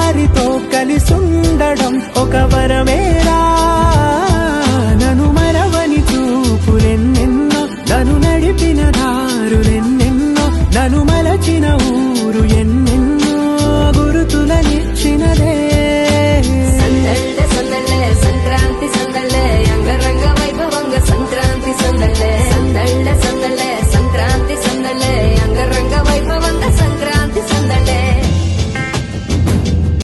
వారితో కలిసుండడం ఒక వరమేరా. నన్ను మరవని చూపులెన్నెన్నో, నన్ను నడిపిన దారులెన్నెన్నో, నన్ను మలచిన ఊరు